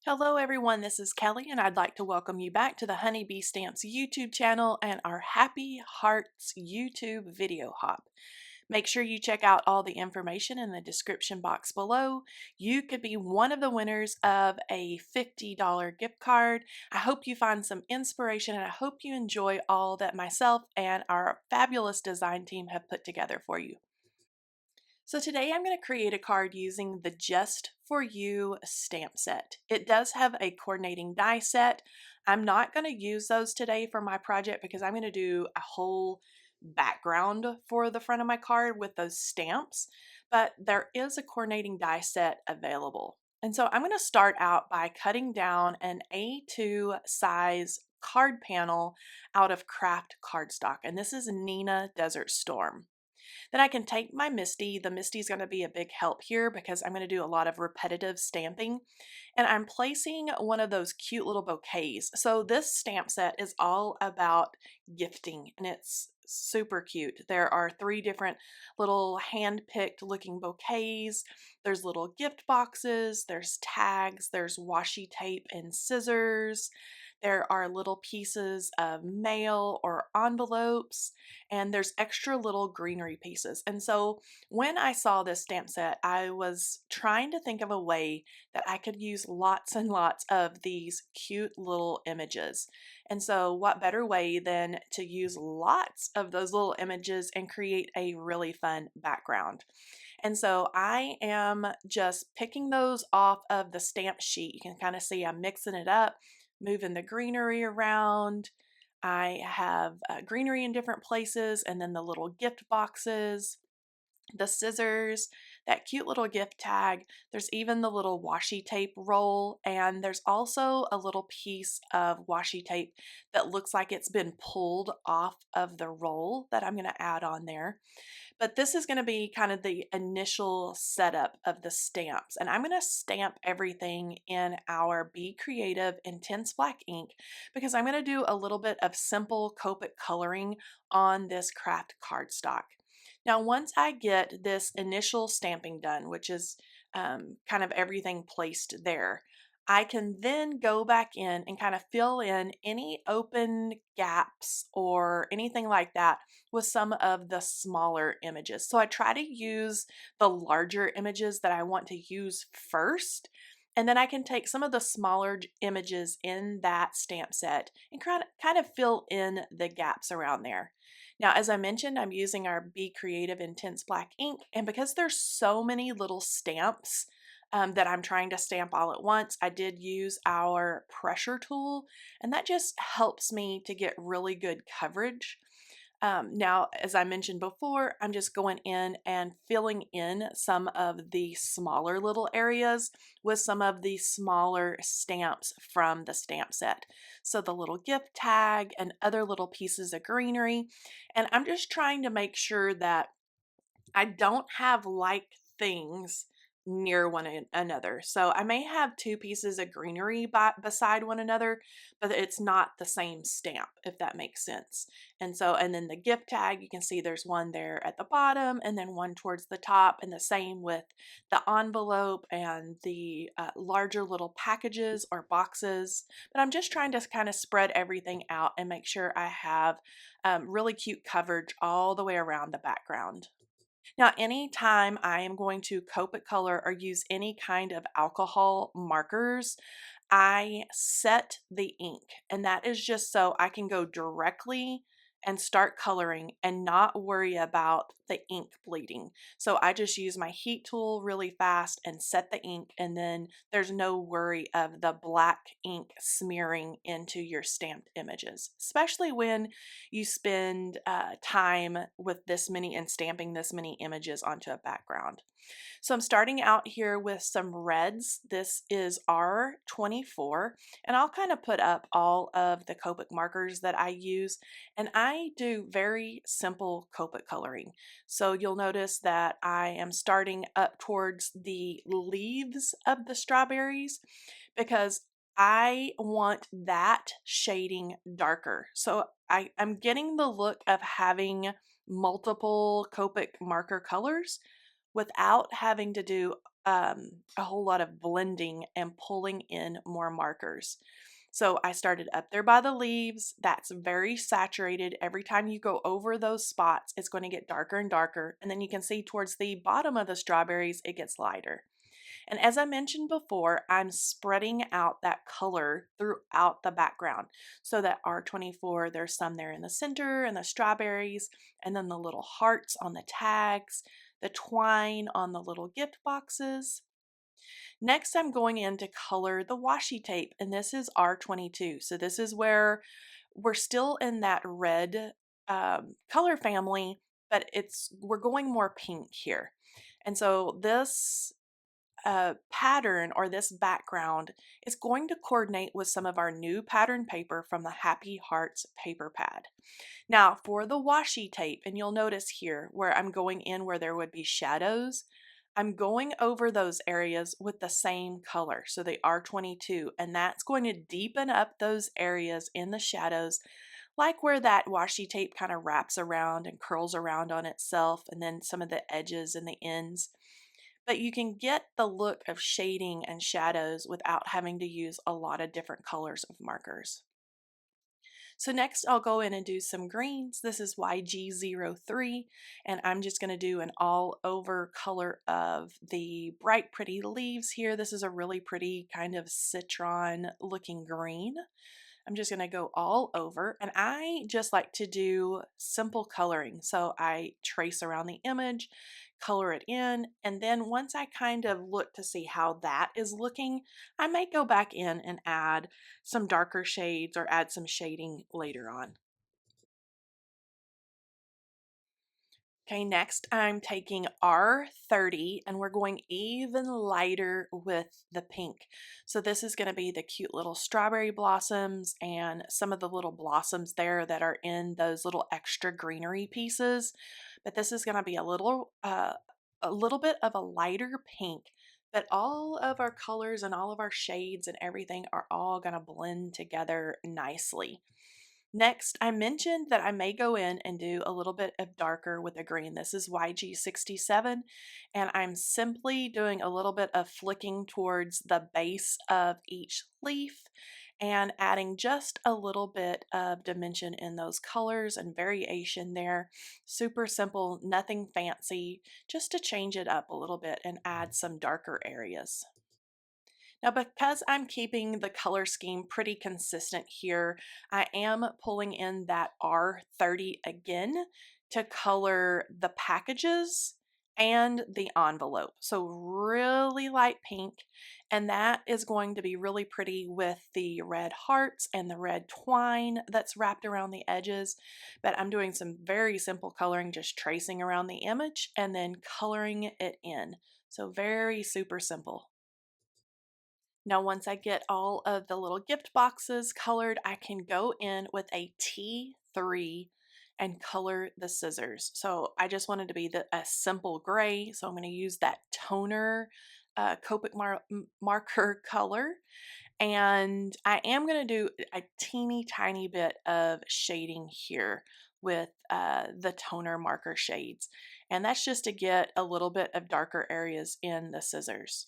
Hello everyone, this is Kelly and I'd like to welcome you back to the Honeybee Stamps YouTube channel and our Happy Hearts YouTube video hop. Make sure you check out all the information in the description box below. You could be one of the winners of a $50 gift card. I hope you find some inspiration and I hope you enjoy all that myself and our fabulous design team have put together for you. So today I'm going to create a card using the Just For You stamp set. It does have a coordinating die set. I'm not going to use those today for my project because I'm going to do a whole background for the front of my card with those stamps, but there is a coordinating die set available. And so I'm going to start out by cutting down an A2 size card panel out of craft cardstock, and this is Neenah Desert Storm. Then I can take my Misty. The Misty is going to be a big help here because I'm going to do a lot of repetitive stamping. And I'm placing one of those cute little bouquets. So this stamp set is all about gifting and it's super cute. There are 3 different little hand-picked looking bouquets. There's little gift boxes, there's tags, there's washi tape and scissors. There are little pieces of mail or envelopes, and there's extra little greenery pieces. And so when I saw this stamp set, I was trying to think of a way that I could use lots and lots of these cute little images. And so what better way than to use lots of those little images and create a really fun background. And so I am just picking those off of the stamp sheet. You can kind of see I'm mixing it up, moving the greenery around. I have greenery in different places, and then the little gift boxes, the scissors, that cute little gift tag. There's even the little washi tape roll, and there's also a little piece of washi tape that looks like it's been pulled off of the roll that I'm going to add on there. But this is going to be kind of the initial setup of the stamps. And I'm going to stamp everything in our Be Creative Intense Black ink because I'm going to do a little bit of simple Copic coloring on this craft cardstock. Now, once I get this initial stamping done, which is kind of everything placed there, I can then go back in and kind of fill in any open gaps or anything like that with some of the smaller images. So I try to use the larger images that I want to use first, and then I can take some of the smaller images in that stamp set and kind of fill in the gaps around there. Now, as I mentioned, I'm using our Be Creative Intense Black ink, and because there's so many little stamps that I'm trying to stamp all at once, I did use our pressure tool, and that just helps me to get really good coverage. Now, as I mentioned before, I'm just going in and filling in some of the smaller little areas with some of the smaller stamps from the stamp set. So the little gift tag and other little pieces of greenery. And I'm just trying to make sure that I don't have like things near another. So I may have 2 pieces of greenery beside one another, but it's not the same stamp, if that makes sense. And then the gift tag, you can see there's one there at the bottom and then one towards the top, and the same with the envelope and the larger little packages or boxes. But I'm just trying to kind of spread everything out and make sure I have really cute coverage all the way around the background. Now, anytime I am going to Copic color or use any kind of alcohol markers, I set the ink, and that is just so I can go directly and start coloring and not worry about the ink bleeding. So I just use my heat tool really fast and set the ink, and then there's no worry of the black ink smearing into your stamped images, especially when you spend time with this many and stamping this many images onto a background. So I'm starting out here with some reds. This is R24, and I'll kind of put up all of the Copic markers that I use, and I do very simple Copic coloring. So you'll notice that I am starting up towards the leaves of the strawberries because I want that shading darker. So I'm getting the look of having multiple Copic marker colors without having to do a whole lot of blending and pulling in more markers. So I started up there by the leaves. That's very saturated. Every time you go over those spots, it's going to get darker and darker. And then you can see towards the bottom of the strawberries, it gets lighter. And as I mentioned before, I'm spreading out that color throughout the background so that R24, there's some there in the center and the strawberries, and then the little hearts on the tags, the twine on the little gift boxes. Next, I'm going in to color the washi tape, and this is R22. So this is where we're still in that red color family, but we're going more pink here. And so this pattern or this background is going to coordinate with some of our new pattern paper from the Happy Hearts paper pad. Now for the washi tape, and you'll notice here where I'm going in where there would be shadows, I'm going over those areas with the same color, so the R22, and that's going to deepen up those areas in the shadows, like where that washi tape kind of wraps around and curls around on itself, and then some of the edges and the ends. But you can get the look of shading and shadows without having to use a lot of different colors of markers. So next I'll go in and do some greens. This is YG03, and I'm just going to do an all over color of the bright pretty leaves here. This is a really pretty kind of citron looking green. I'm just going to go all over, and I just like to do simple coloring. So I trace around the image, color it in, and then once I kind of look to see how that is looking, I may go back in and add some darker shades or add some shading later on. Okay, next I'm taking R30 and we're going even lighter with the pink. So this is going to be the cute little strawberry blossoms and some of the little blossoms there that are in those little extra greenery pieces. But this is going to be a little bit of a lighter pink, but all of our colors and all of our shades and everything are all going to blend together nicely. Next, I mentioned that I may go in and do a little bit of darker with the green. This is YG67, and I'm simply doing a little bit of flicking towards the base of each leaf and adding just a little bit of dimension in those colors and variation there. Super simple, nothing fancy, just to change it up a little bit and add some darker areas. Now, because I'm keeping the color scheme pretty consistent here, I am pulling in that R30 again to color the packages and the envelope. So really light pink, and that is going to be really pretty with the red hearts and the red twine that's wrapped around the edges. But I'm doing some very simple coloring, just tracing around the image and then coloring it in. So very super simple. Now, once I get all of the little gift boxes colored, I can go in with a T3 and color the scissors. So I just wanted to be a simple gray, so I'm going to use that toner Copic marker color. And I am going to do a teeny tiny bit of shading here with the toner marker shades. And that's just to get a little bit of darker areas in the scissors.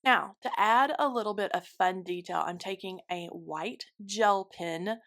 Now, to add a little bit of fun detail, I'm taking a white gel pen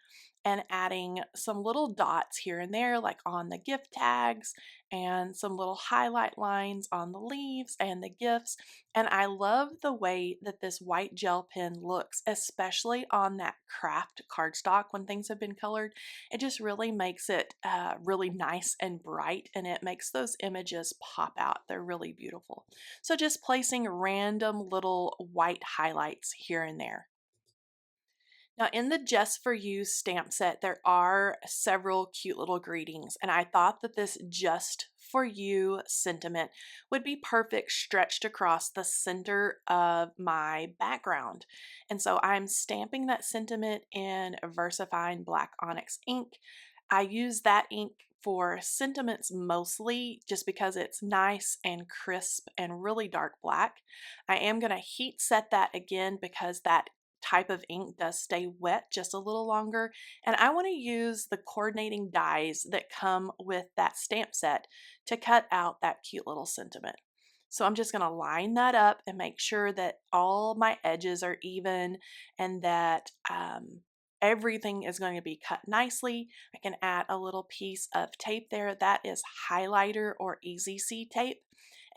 and adding some little dots here and there, like on the gift tags, and some little highlight lines on the leaves and the gifts. And I love the way that this white gel pen looks, especially on that craft cardstock when things have been colored. It just really makes it really nice and bright, and it makes those images pop out. They're really beautiful. So just placing random little white highlights here and there. Now, in the Just For You stamp set, there are several cute little greetings, and I thought that this Just For You sentiment would be perfect stretched across the center of my background. And so I'm stamping that sentiment in VersaFine Black Onyx ink. I use that ink for sentiments mostly just because it's nice and crisp and really dark black. I am going to heat set that again because that type of ink does stay wet just a little longer, and I want to use the coordinating dies that come with that stamp set to cut out that cute little sentiment. So I'm just going to line that up and make sure that all my edges are even and that everything is going to be cut nicely. I can add a little piece of tape there. That is highlighter or Easy C tape.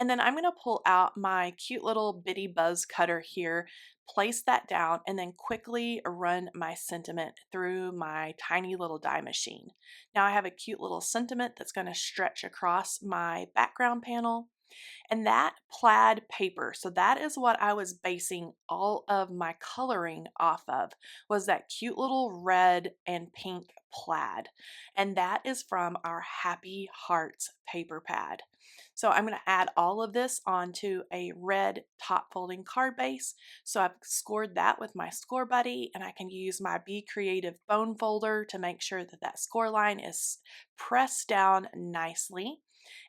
And then I'm going to pull out my cute little bitty buzz cutter here, place that down, and then quickly run my sentiment through my tiny little die machine. Now I have a cute little sentiment that's going to stretch across my background panel. And that plaid paper, so that is what I was basing all of my coloring off of, was that cute little red and pink plaid. And that is from our Happy Hearts paper pad. So I'm going to add all of this onto a red top folding card base. So I've scored that with my Score Buddy, and I can use my Be Creative bone folder to make sure that that score line is pressed down nicely.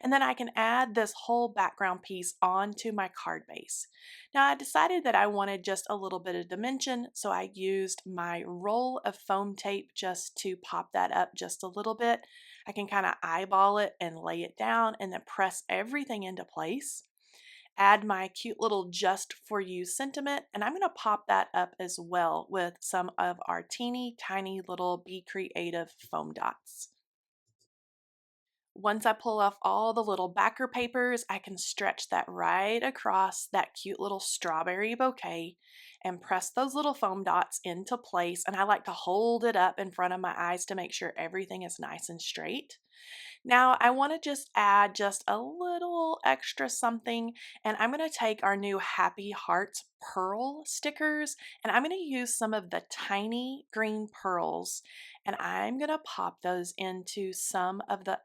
And then I can add this whole background piece onto my card base. Now I decided that I wanted just a little bit of dimension, so I used my roll of foam tape just to pop that up just a little bit. I can kind of eyeball it and lay it down and then press everything into place. Add my cute little Just For You sentiment, and I'm going to pop that up as well with some of our teeny tiny little Be Creative foam dots. Once I pull off all the little backer papers, I can stretch that right across that cute little strawberry bouquet and press those little foam dots into place. And I like to hold it up in front of my eyes to make sure everything is nice and straight. Now I want to just add just a little extra something, and I'm going to take our new Happy Hearts pearl stickers, and I'm going to use some of the tiny green pearls, and I'm going to pop those into some of the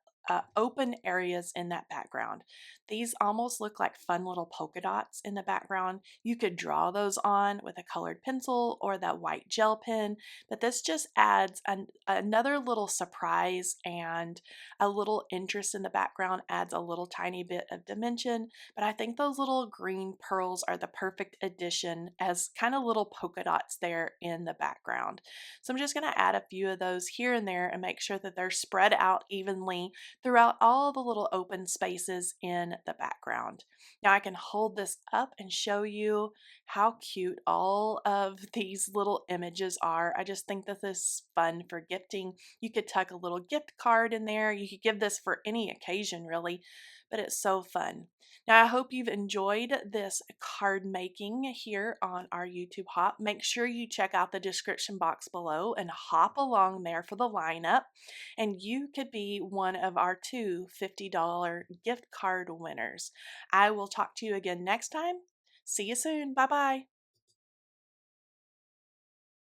open areas in that background. These almost look like fun little polka dots in the background. You could draw those on with a colored pencil or that white gel pen, but this just adds another little surprise, and a little interest in the background adds a little tiny bit of dimension. But I think those little green pearls are the perfect addition as kind of little polka dots there in the background. So I'm just going to add a few of those here and there and make sure that they're spread out evenly throughout all the little open spaces in the background. Now I can hold this up and show you how cute all of these little images are. I just think that this is fun for gifting. You could tuck a little gift card in there. You could give this for any occasion really, but it's so fun. Now I hope you've enjoyed this card making here on our YouTube Hop. Make sure you check out the description box below and hop along there for the lineup, and you could be one of our two $50 gift card winners. I will talk to you again next time. See you soon. Bye bye.